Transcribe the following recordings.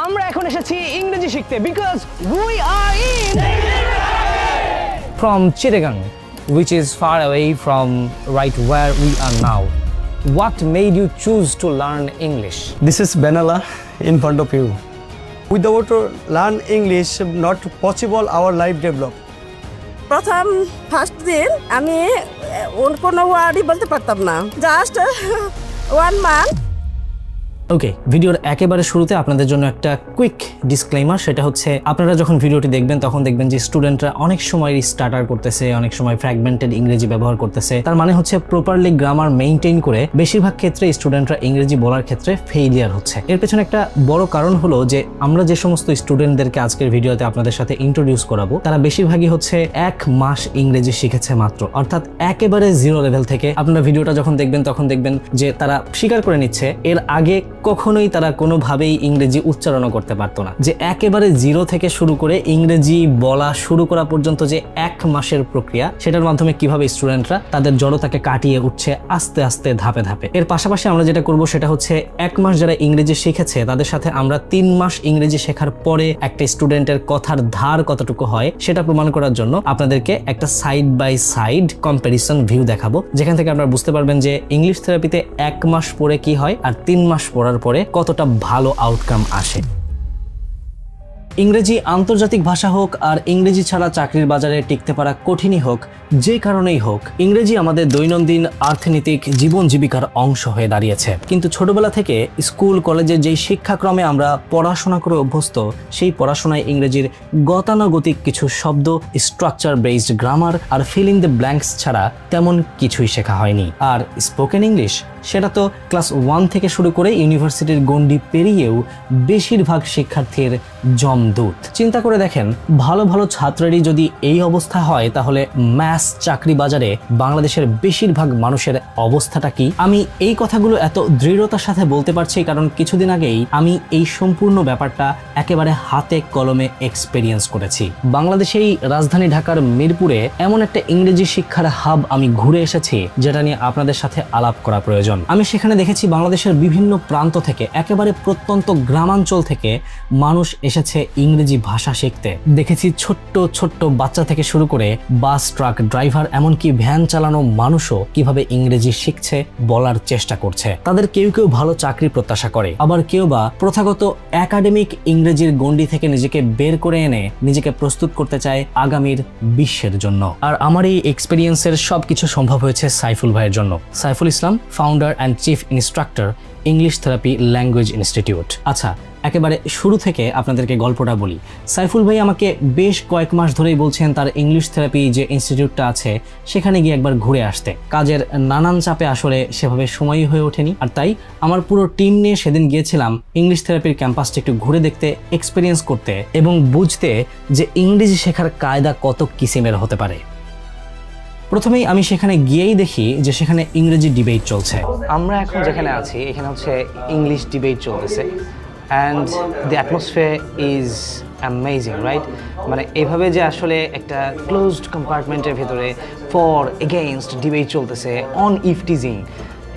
আমরা এখন এসেছি ইংরেজি শিখতে because we are in from Chittagong, which is far away from right where we are now. What made you choose to learn English? This is Benalla in front of you. Without learn English, not possible our life develop. প্রথম first দিন আমি কোনো ওয়ার্ডই বলতে পারতাম না, just 1 month. ওকে, ভিডিওর একেবারে শুরুতে আপনাদের জন্য একটা কুইক ডিসক্লেমার, সেটা হচ্ছে আপনারা যখন ভিডিওটি দেখবেন তখন দেখবেন যে স্টুডেন্টরা অনেক সময় স্টার্টার করতেছে, অনেক সময় ফ্র্যাগমেন্টেড ইংরেজি ব্যবহার করতেছে। তার মানে হচ্ছে প্রপারলি গ্রামার মেইনটেইন করে বেশিরভাগ ক্ষেত্রে স্টুডেন্টরা ইংরেজি বলার ক্ষেত্রে ফেইলিয়ার হচ্ছে। এর পেছনে একটা বড় কারণ হলো যে আমরা যে সমস্ত স্টুডেন্টদেরকে আজকের ভিডিওতে আপনাদের সাথে ইন্ট্রোডিউস করাবো তারা বেশিরভাগই হচ্ছে 1 মাস ইংরেজি শিখেছে মাত্র, অর্থাৎ একেবারে জিরো লেভেল থেকে। আপনারা ভিডিওটা যখন দেখবেন তখন দেখবেন যে তারা স্বীকার করে নিচ্ছে এর আগে কখনোই তারা কোনোভাবেই ইংরেজি উচ্চারণ করতে পারতো না। যে একেবারে জিরো থেকে শুরু করে ইংরেজি বলা শুরু করা পর্যন্ত যে 1 মাসের প্রক্রিয়া, সেটার মাধ্যমে কিভাবে স্টুডেন্টরা তাদের জড়তাকে কাটিয়ে উঠছে আস্তে আস্তে ধাপে ধাপে। এর পাশাপাশি আমরা যেটা করব সেটা হচ্ছে 1 মাস যারা ইংরেজি শিখেছে তাদের সাথে আমরা 3 মাস ইংরেজি শেখার পরে একটা স্টুডেন্টের কথার ধার কতটুকু হয় সেটা প্রমাণ করার জন্য আপনাদেরকে একটা side by side comparison view দেখাবো, যেখান থেকে আপনারা বুঝতে পারবেন যে ইংলিশ থেরাপিতে 1 মাস পরে কি হয় আর 3 মাস পড়ার পরে কতটা ভালো আউটকাম আসে। ইংরেজি আন্তর্জাতিক ভাষা হোক আর ইংরেজি ছাড়া চাকরির বাজারে টিকতে পারা কঠিনই হোক, যে কারণেই হোক, ইংরেজি আমাদের দৈনন্দিন অর্থনৈতিক জীবন জীবিকার অংশ হয়ে দাঁড়িয়েছে। কিন্তু ছোটবেলা থেকে স্কুল কলেজের যেই শিক্ষাক্রমে আমরা পড়াশোনা করে অভ্যস্ত, সেই পড়াশোনায় ইংরেজির গতানুগতিক কিছু শব্দ, স্ট্রাকচার বেসড গ্রামার আর ফিল ইন দ্য ব্ল্যাঙ্কস ছাড়া তেমন কিছুই শেখা হয়নি। আর স্পোকেন ইংলিশ সেটা তো ক্লাস 1 থেকে শুরু করে ইউনিভার্সিটির গণ্ডি পেরিয়েও বেশিরভাগ শিক্ষার্থীর জমদূত। চিন্তা করে দেখেন, ভালো ভালো ছাত্রেরই যদি এই অবস্থা হয় তাহলে ম্যাথস চাকরি বাজারে বাংলাদেশের বেশিরভাগ মানুষের অবস্থাটা কি? আমি এই কথাগুলো এত দৃঢ়তার সাথে বলতে পারছি কারণ কিছুদিন আগেই আমি এই সম্পূর্ণ ব্যাপারটা একেবারে হাতে কলমে এক্সপেরিয়েন্স করেছি। বাংলাদেশেই রাজধানী ঢাকার মিরপুরে এমন একটা ইংরেজি শিক্ষার হাব আমি ঘুরে এসেছি যেটা নিয়ে আপনাদের সাথে আলাপ করা প্রয়োজন। আমি সেখানে দেখেছি বাংলাদেশের বিভিন্ন প্রান্ত থেকে, একেবারে প্রত্যন্ত গ্রামাঞ্চল থেকে মানুষ এসেছে ইংরেজি ভাষা শিখতে। দেখেছি ছোট্ট ছোট্ট বাচ্চা থেকে শুরু করে বাস, ট্রাক ড্রাইভার, এমনকি ভ্যান চালানো মানুষও কিভাবে ইংরেজি শিখছে, বলার চেষ্টা করছে। তাদের কেউ কেউ ভালো চাকরি প্রত্যাশা করে, আবার কেউ বা প্রথাগত একাডেমিক ইংরেজির গণ্ডি থেকে নিজেকে বের করে এনে নিজেকে প্রস্তুত করতে চায় আগামীর বিশ্বের জন্য। আর আমার এই এক্সপেরিয়েন্সের সবকিছু সম্ভব হয়েছে সাইফুল ভাইয়ের জন্য। Saiful Islam, founder and Chief Instructor, English Therapy Language Institute. আচ্ছা, একেবারে শুরু থেকে আপনাদেরকে গল্পটা বলি। সাইফুল ভাই আমাকে বেশ কয়েক মাস ধরেই বলছেন তার ইংলিশ থেরাপি যে ইনস্টিটিউটটা আছে সেখানে গিয়ে একবার ঘুরে আসতে। কাজের নানান চাপে আসলে সেভাবে সময়ই হয়ে ওঠেনি, আর তাই আমার পুরো টিম নিয়ে সেদিন গিয়েছিলাম ইংলিশ থেরাপির ক্যাম্পাসটা একটু ঘুরে দেখতে, এক্সপিরিয়েন্স করতে এবং বুঝতে যে ইংরেজি শেখার কায়দা কত কিসিমের হতে পারে। প্রথমেই আমি সেখানে গিয়েই দেখি যে সেখানে ইংরেজি ডিবেট চলছে। আমরা এখন যেখানে আছি এখানে হচ্ছে ইংলিশ ডিবেট চলতেছে and the atmosphere is amazing, right? মানে এভাবে যে আসলে একটা ক্লোজড কম্পার্টমেন্টের ভেতরে ফর এগেইনস্ট ডিবেট চলতেছে অন ইফটিজিং,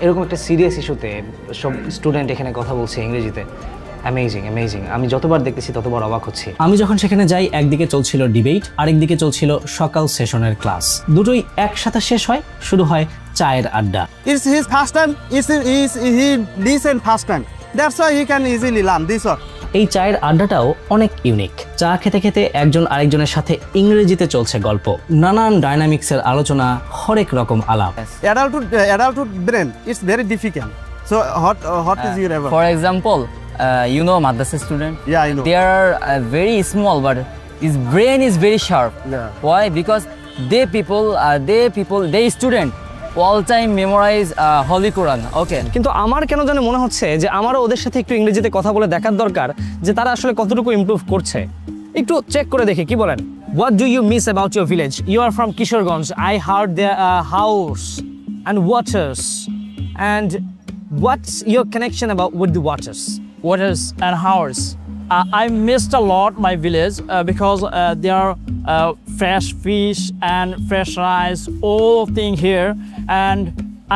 এরকম একটা সিরিয়াস ইস্যুতে সব স্টুডেন্ট এখানে কথা বলছে ইংরেজিতে। অ্যামেজিং অ্যামেজিং, আমি যতবার দেখতেছি ততবার অবাক হচ্ছি। আমি যখন সেখানে যাই একদিকে চলছিল ডিবেট, আরেকদিকে চলছিল সকাল সেশনের ক্লাস। দুটোই একসাথে শেষ হয়, শুরু হয় চায়ের আড্ডা। It's his first time, he decent first time. That's why he can easily learn this one. এই চায়ের আড্ডাটাও অনেক ইউনিক। চা খেতে খেতে একজন আরেকজনের সাথে ইংরেজিতে চলছে গল্প, নানান ডাইনামিক্সের আলোচনা, হরেক রকম আলাপ। Adulthood brain, it's very difficult. So what is your ever? For example, you know madrasa student? Yeah, I know. They are very small, but his brain is very sharp. Yeah. Why? Because they student all time memorize Holy Quran. Okay. কিন্তু আমার কেন জানি মনে হচ্ছে যে আমারও ওদের সাথে একটু ইংরেজিতে কথা বলে দেখার দরকার যে তারা আসলে কতটুকু ইমপ্রুভ করছে। একটু চেক করে দেখি, কি বলেন? What do you miss about your village? You are from Kishoreganj. I heard their house and waters. And what's your connection with the waters? Waters and hours. I missed a lot my village because there are fresh fish and fresh rice, all thing here, and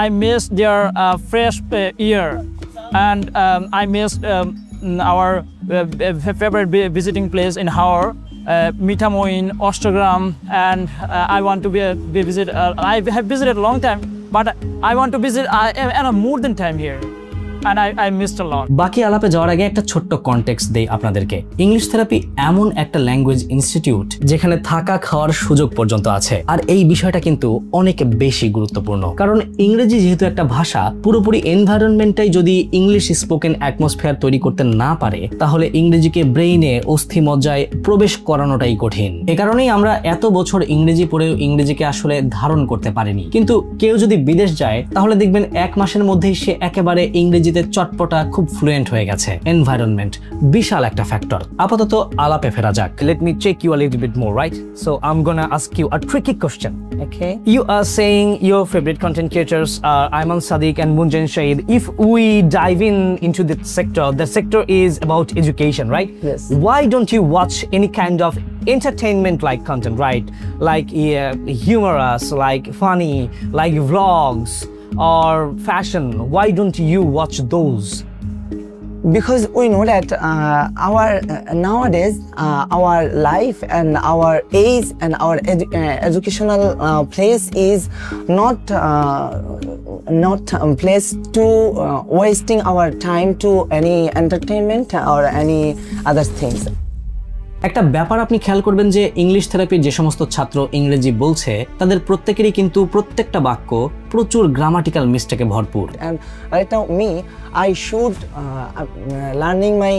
I miss their fresh air, and I miss our favorite visiting place in Howrah, Mitamoin, Ostergram, and I want to visit. I have visited a long time, but I want to visit more than time here, and I missed a lot. বাকি আলাপে যাওয়ার আগে একটা ছোট্ট context দেই আপনাদেরকে। English therapy এমন একটা ল্যাঙ্গুয়েজ ইনস্টিটিউট যেখানে থাকা খাওয়ার সুযোগ পর্যন্ত আছে, আর এই বিষয়টা কিন্তু অনেক বেশি গুরুত্বপূর্ণ, কারণ ইংরেজি যেহেতু একটা ভাষা, পুরোপুরি এনভায়রনমেন্টটাই যদি ইংলিশ স্পোকেন অ্যাটমসফিয়ার তৈরি করতে না পারে, তাহলে ইংরেজিকে ব্রেইনে অস্থিমজ্জায় প্রবেশ করানোটাই কঠিন। এ কারণেই আমরা এত বছর ইংরেজি পড়েও ইংরেজিকে আসলে ধারণ করতে পারিনি। কিন্তু কেউ যদি বিদেশ যায়, তাহলে দেখবেন 1 মাসের মধ্যেই সে একেবারে ইংরেজিতে চটপটা খুব ফ্লুয়েন্ট হয়ে গেছে। এনভায়রনমেন্ট বিশাল একটা ফ্যাক্টর। আপাতত আলাপে ফেরা যাক। Let me check you a little bit more, right? So I'm gonna ask you a tricky question. Okay. You are saying your favorite content creators are Ayman Sadiq and Munjan Shahid. If we dive into the sector is about education, right? Yes. Why don't you watch any kind of entertainment-like content, right? Like humorous, like funny, like vlogs or fashion? Why don't you watch those? Because we know that our nowadays our life and our age and our educational place is not place to wasting our time to any entertainment or any other things. একটা ব্যাপার আপনি খেয়াল করবেন যে English থেরাপির যে সমস্ত ছাত্র ইংরেজি বলছে, তাদের প্রত্যেকেরই কিন্তু প্রত্যেকটা বাক্য প্রচুর গ্রামাটিক্যাল মিস্টেকে ভরপুর। And right now I should learning my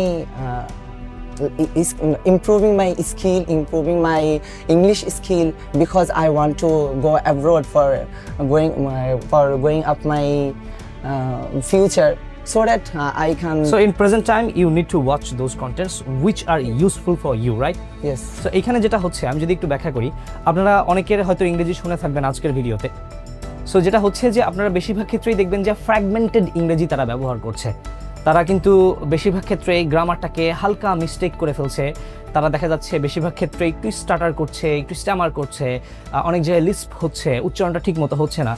improving my skill, improving my English skill, because I want to go abroad for going up my future, so that I can. So in present time you need to watch those contents which are useful for you, right? Yes. So এখানে যেটা হচ্ছে, আমি যদি একটু ব্যাখ্যা করি, আপনারা অনেকের হয়তো ইংরেজি শুনে থাকবেন আজকের ভিডিওতে। সো যেটা হচ্ছে যে আপনারা বেশিরভাগ ক্ষেত্রেই দেখবেন যে ফ্র্যাগমেন্টেড ইংরেজি তারা ব্যবহার করছে। তারা কিন্তু বেশিরভাগ ক্ষেত্রে গ্রামারটাকে হালকা মিস্টেক করে ফেলছে। তারা দেখা যাচ্ছে বেশিরভাগ ক্ষেত্রে একটু স্টাটার করছে, একটু স্ট্যামার করছে, অনেক জায়গায় লিস্প হচ্ছে, উচ্চারণটা ঠিক মতো হচ্ছে না।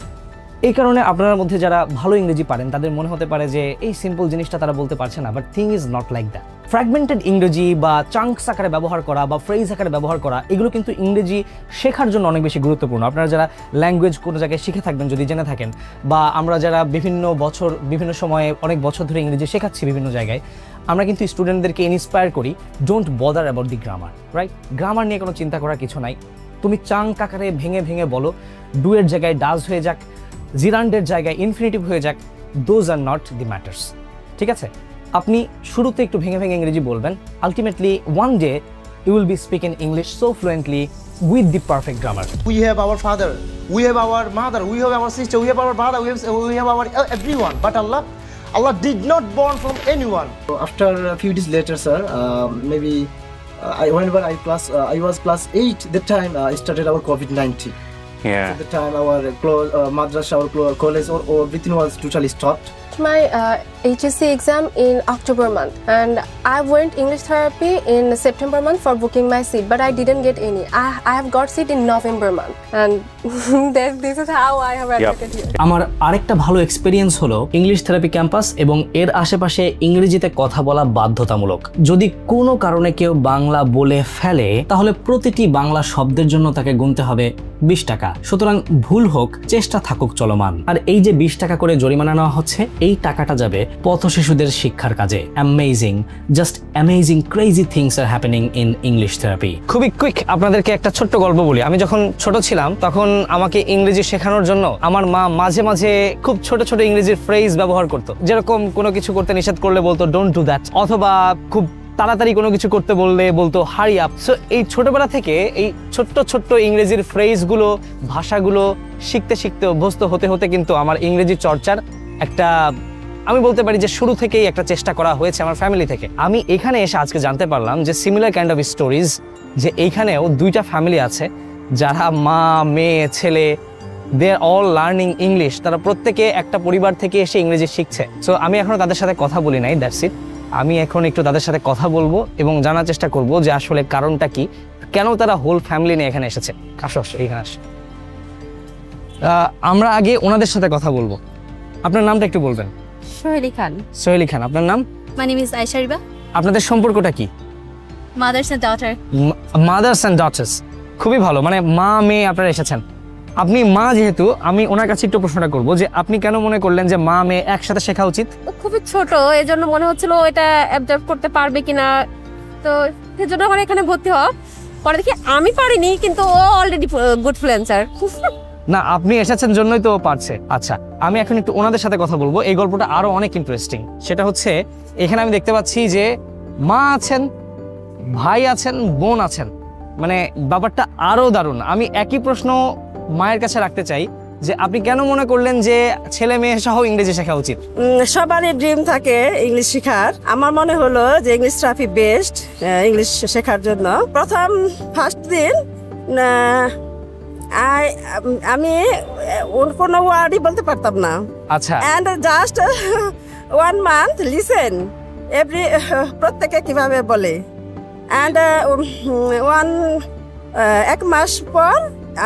এই কারণে আপনার মধ্যে যারা ভালো ইংরেজি পারেন তাদের মনে হতে পারে যে এই সিম্পল জিনিসটা তারা বলতে পারছে না, but thing is not like that. Fragmented ইংরেজি বা চাঙ্কস আকারে ব্যবহার করা বা ফ্রেজ আকারে ব্যবহার করা, এগুলো কিন্তু ইংরেজি শেখার জন্য অনেক বেশি গুরুত্বপূর্ণ। আপনারা যারা ল্যাঙ্গুয়েজ কোনো জায়গায় শিখে থাকবেন, যদি জেনে থাকেন, বা আমরা যারা বিভিন্ন বছর বিভিন্ন সময়ে অনেক বছর ধরে ইংরেজি শেখাচ্ছি বিভিন্ন জায়গায়, আমরা কিন্তু স্টুডেন্টদেরকে ইন্সপায়ার করি, don't bother about the grammar, right? Grammar নিয়ে কোনো চিন্তা করার কিছু নাই। তুমি চাঙ্ক আকারে ভেঙে ভেঙে বলো, ডুয়ের জায়গায় ডাজ হয়ে যাক, জিরান্ডের জায়গায় ইনফিনিটিভ হয়ে যাক, those are not the matters. ঠিক আছে, আপনি শুরুতে একটু ভেঙে ভেঙে ইংরেজি বলবেন, ultimately one day you will be speaking English so fluently with the perfect grammar. We have our father, we have our mother, we have our sister, we have our brother, we have our everyone, but Allah did not born from anyone. After a few days later, sir, maybe whenever I was class 8, that time I started our COVID-19. Yeah. At the time our madrasa, our college, or everything was totally stopped. My HSC exam in October month, and I went English therapy in September month for booking my seat, but I didn't get any. I have got seat in November month, and this is how I have admitted here. আমার আরেকটা ভালো experience হলো English therapy campus এবং এর আশেপাশে ইংরেজিতে কথা বলা বাধ্যতামূলক। যদি কোনো কারণে কেউ বাংলা বলে ফেলে, তাহলে প্রতিটি বাংলা শব্দের জন্য তাকে গুনতে হবে 20 টাকা। সুতরাং ভুল হোক, চেষ্টা থাকুক চলমান। আর এই যে 20 টাকা করে জরিমানা নেওয়া হচ্ছে, এই টাকাটা যাবে পথ শিশুদের শিক্ষার কাজে। Amazing, just amazing, crazy things are happening in English therapy. খুবই কুইক আপনাদেরকে একটা ছোট্ট গল্প বলি। আমি যখন ছোট ছিলাম তখন আমাকে ইংরেজি শেখানোর জন্য আমার মা মাঝে মাঝে খুব ছোট ছোট ইংরেজির ফ্রেজ ব্যবহার করতো। যেরকম কোনো কিছু করতে নিষেধ করলে বলতো ডোন্ট ডু দ্যাট, অথবা খুব তাড়াতাড়ি কোনো কিছু করতে বললে বলতো হারি আপ। সো এই ছোটবেলা থেকে এই ছোট্ট ছোট্ট ইংরেজির ফ্রেজগুলো, ভাষাগুলো শিখতে শিখতে অভ্যস্ত হতে হতে কিন্তু আমার ইংরেজি চর্চার একটা, আমি বলতে পারি যে শুরু থেকেই একটা চেষ্টা করা হয়েছে আমার ফ্যামিলি থেকে। আমি এখানে এসে আজকে জানতে পারলাম যে সিমিলার কাইন্ড অফ স্টোরিজ, যে এইখানেও 2টা ফ্যামিলি আছে যারা মা, মেয়ে, ছেলে, দে আর অল লার্নিং ইংলিশ। তারা প্রত্যেকে একটা পরিবার থেকে এসে ইংরেজি শিখছে। সো আমি এখনো তাদের সাথে কথা বলি নাই, দ্যাটস ইট। আমি এখন একটু তাদের সাথে কথা বলবো এবং জানার চেষ্টা করব যে আসলে কারণটা কি, কেন তারা হোল ফ্যামিলি নিয়ে এখানে এসেছে। এইখানে আসে, আমরা আগে ওনাদের সাথে কথা বলবো। আপনার নামটা একটু বলবেন? সোহেলি খান। সোহেলি খান, আপনার নাম? My name is Aisha Riba. আপনাদের সম্পর্কটা কি? Mothers and daughter. Mother's and daughters. খুবই ভালো, মানে মা মেয়ে আপনারা এসেছেন। আপনি মা যেহেতু, আমি ওনার কাছে একটু প্রশ্নটা করবো যে আপনি কেন মনে করলেন যে মা মেয়ে একসাথে শেখা উচিত? খুবই ছোট, এই জন্য মনে হচ্ছিল এটা অ্যাবজর্ব করতে পারবে কিনা, তো সেজন্য আমার এখানে ভর্তি হওয়া। পরে দেখি আমি পারিনি, কিন্তু ও অলরেডি গুড ফ্লুয়েন্সার। না, আপনি এসেছেন জন্যই তো ও পারছে। আচ্ছা, আমি এখন একটু ওনাদের সাথে কথা বলবো, এই গল্পটা আরো অনেক ইন্টারেস্টিং। সেটা হচ্ছে এখানে আমি দেখতে পাচ্ছি যে মা আছেন, ভাই আছেন, বোন আছেন, মানে ব্যাপারটা আরো দারুণ। আমি একই প্রশ্ন মায়ের কাছে রাখতে চাই যে আপনি কেন মনে করলেন যে ছেলে মেয়ে সহ ইংরেজি শেখা উচিত? সবারই ড্রিম থাকে ইংলিশ শেখার। আমার মনে হলো যে ইংলিশ থেরাপি বেস্ট ইংলিশ শেখার জন্য। প্রথম ফার্স্ট দিন আমি কোনো ওয়ার্ডই বলতে পারতাম না। আচ্ছা, and just 1 month listen every প্রত্যেকে কিভাবে বলে। অ্যান্ড 1 মাস পর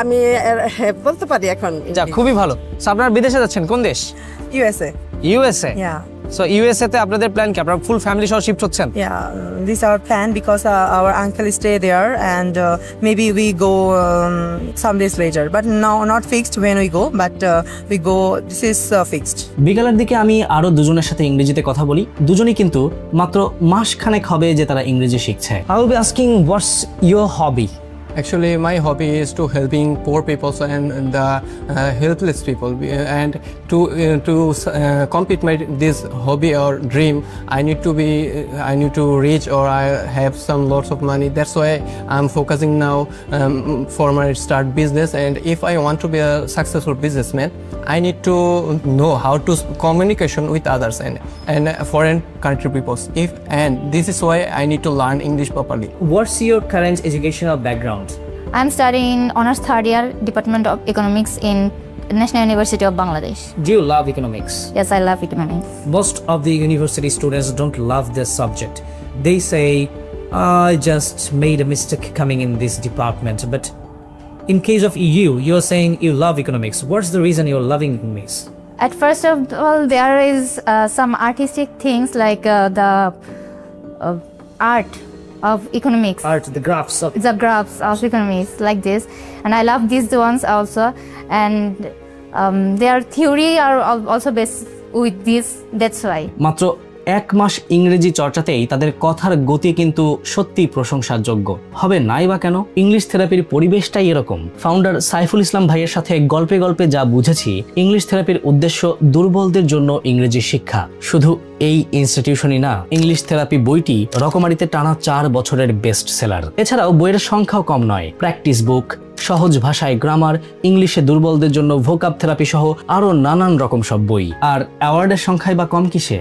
আমি বলতে পারি এখন। যা, খুবই ভালো। সো আপনারা বিদেশে যাচ্ছেন কোন দেশ? USA. USA? Yeah. So USA তে আপনাদের প্ল্যান কি? আপনারা ফুল ফ্যামিলি সহ শিফট হচ্ছেন? Yeah, this is our plan because our uncle stay there and maybe we go some days later. But no, not fixed when we go, but we go. This is fixed. বিকালের দিকে আমি আরো দুজনের সাথে ইংরেজিতে কথা বলি। দুজনেই কিন্তু মাত্র মাসখানেক হবে যে তারা ইংরেজি শিখছে। I will be asking what's your hobby? Actually, my hobby is to helping poor people and the helpless people, and to complete my this hobby or dream, I need to reach, or I have some lots of money. That's why I'm focusing now for my start business. And if I want to be a successful businessman, I need to know how to communication with others and foreign country people. And this is why I need to learn English properly. What's your current educational background? I'm studying honors third year Department of Economics in National University of Bangladesh. Do you love economics? Yes, I love economics. Most of the university students don't love this subject. They say, I just made a mistake coming in this department. But in case of you, you're saying you love economics. What's the reason you're loving economics? At first of all, there is some artistic things like the art of economics. Art, the graphs of economics, like this, and I love these ones also, and their theory are also based with this. That's why. মাত্র 1 মাস ইংরেজি চর্চাতেই তাদের কথার গতি কিন্তু সত্যি প্রশংসার যোগ্য। হবে নাই বা কেন? ইংলিশ থেরাপির পরিবেশটাই এরকম। ফাউন্ডার সাইফুল ইসলাম ভাইয়ের সাথে গল্পে গল্পে যা বুঝেছি, ইংলিশ থেরাপির উদ্দেশ্য দুর্বলদের জন্য ইংরেজি শিক্ষা। শুধু এই ইনস্টিটিউশনই না, ইংলিশ থেরাপি বইটি রকমারিতে টানা 4 বছরের বেস্ট সেলার। এছাড়াও বইয়ের সংখ্যাও কম নয়। প্র্যাকটিস বুক, সহজ ভাষায় গ্রামার, ইংলিশে দুর্বলদের জন্য ভোকাব থেরাপি সহ আরো নানান রকম সব বই। আর অ্যাওয়ার্ডের সংখ্যায় বা কম কিসে?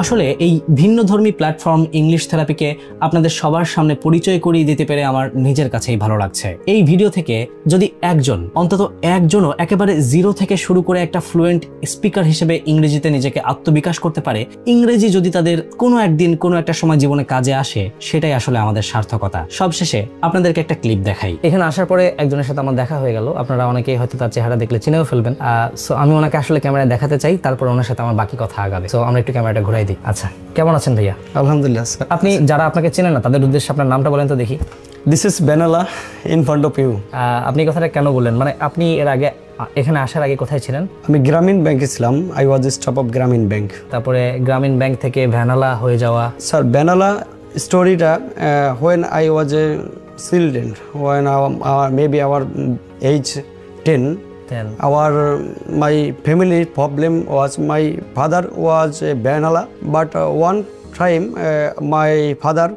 আসলে এই ভিন্নধর্মী প্ল্যাটফর্ম ইংলিশ থেরাপিকে আপনাদের সবার সামনে পরিচয় করিয়ে দিতে পেরে আমার নিজের কাছেই ভালো লাগছে। এই ভিডিও থেকে যদি অন্তত একজনও একেবারে জিরো থেকে শুরু করে একটা ফ্লুয়েন্ট স্পিকার হিসেবে ইংরেজিতে নিজেকে আত্মবিকাশ করতে পারে, ইংরেজি যদি তাদের কোনো একদিন কোনো একটা সময় জীবনে কাজে আসে, সেটাই আসলে আমাদের সার্থকতা। সবশেষে আপনাদেরকে একটা ক্লিপ দেখাই। এখানে আসার পরে একজনের সাথে আমার দেখা হয়ে গেল। আপনারা অনেকেই হয়তো তার চেহারা দেখলে চিনেও ফেলবেন। সো আমি ওনাকে আসলে ক্যামেরায় দেখাতে চাই, তারপর ওনার সাথে আমার বাকি কথা আগাবে। সো আমরা একটু ক্যামেরাটা ঘুরাই দিই। আচ্ছা, কেমন আছেন ভাইয়া? আলহামদুলিল্লাহ। আপনি যারা আপনাকে চেনেন না তাদের উদ্দেশ্যে আপনার নামটা বলেন তো দেখি। দিস ইজ বেনালা ইন ফ্রন্ট অফ ইউ। আপনি কথাটা কেন বললেন? মানে আপনি এর আগে এখানে আসার আগে কোথায় ছিলেন? আমি গ্রামীণ ব্যাংকে ছিলাম। আই ওয়াজ স্টাফ অফ গ্রামীণ ব্যাংক। তারপরে গ্রামীণ ব্যাংক থেকে ভ্যানালা হয়ে যাওয়া। স্যার, ভ্যানালা স্টোরিটা when I was a children, when maybe our age 10. My family problem was my father was a Banala, but one time my father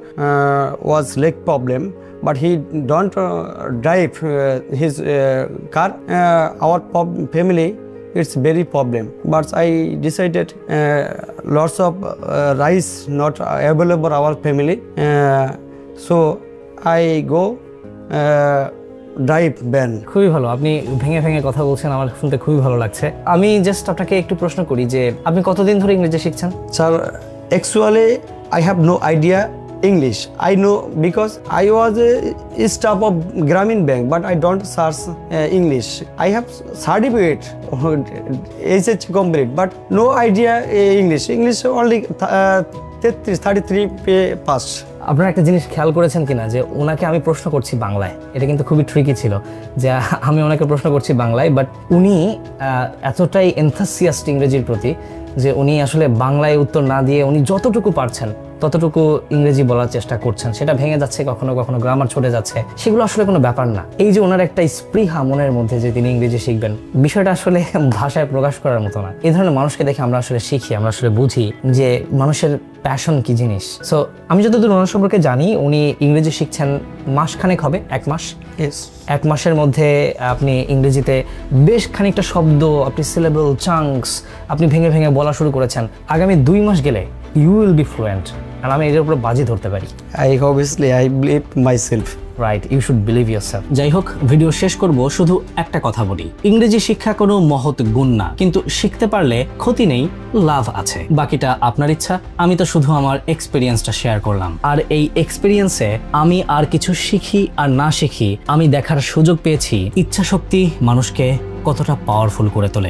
was leg problem, but he don't drive his car. Our family, it's very problem, but I decided lots of rice not available our family, so I go drive van. খুবই ভালো, আপনি ভেঙে ভেঙে কথা বলছেন, আমার শুনতে খুবই ভালো লাগছে। আমি জাস্ট আপনাকে একটু প্রশ্ন করি যে আপনি কতদিন ধরে ইংরেজি শিখছেন? Sir, actually I have no idea English. I know because I was a staff of Grameen Bank, but I don't search English. I have certificate, HH complete, but no idea English. English only 33 pass. আপনারা একটা জিনিস খেয়াল করেছেন কিনা যে ওনাকে আমি প্রশ্ন করছি বাংলায়, এটা কিন্তু খুবই ট্রিকি ছিল যে আমি ওনাকে প্রশ্ন করছি বাংলায়, বাট উনি এতটাই এনথাসিয়াস্ট ইংরেজির প্রতি যে উনি আসলে বাংলায় উত্তর না দিয়ে উনি যতটুকু পারছেন ততটুকু ইংরেজি বলার চেষ্টা করছেন। সেটা ভেঙে যাচ্ছে, কখনো কখনো গ্রামার ছড়ে যাচ্ছে, সেগুলো আসলে কোনো ব্যাপার না। এই যে ওনার একটা স্পৃহা মনের মধ্যে যে তিনি ইংরেজি শিখবেন, বিষয়টা আসলে ভাষায় প্রকাশ করার মতো না। এই ধরনের মানুষকে দেখে আমরা আসলে শিখি, আমরা আসলে বুঝি যে মানুষের প্যাশন কি জিনিস। সো আমি যতদূর ওনার সম্পর্কে জানি, উনি ইংরেজি শিখছেন মাসখানেক হবে, 1 মাস। 1 মাসের মধ্যে আপনি ইংরেজিতে বেশ খানিকটা শব্দ, আপনি সিলেবল, চাঙ্কস আপনি ভেঙে ভেঙে বলা শুরু করেছেন। আগামী 2 মাস গেলে you will be fluent, আর আমি এর উপর বাজি ধরতে পারি। I believe myself. Right, you should believe yourself. যাই হোক, ভিডিও শেষ করব শুধু একটা কথা বলি, ইংরেজি শিক্ষা কোনো মহৎ গুণ না, কিন্তু শিখতে পারলে ক্ষতি নেই, লাভ আছে। বাকিটা আপনার ইচ্ছা। আমি তো শুধু আমার এক্সপিরিয়েন্সটা শেয়ার করলাম, আর এই এক্সপিরিয়েন্সে আমি আর কিছু শিখি আর না শিখি, আমি দেখার সুযোগ পেয়েছি ইচ্ছা শক্তি মানুষকে কতটা পাওয়ারফুল করে তোলে।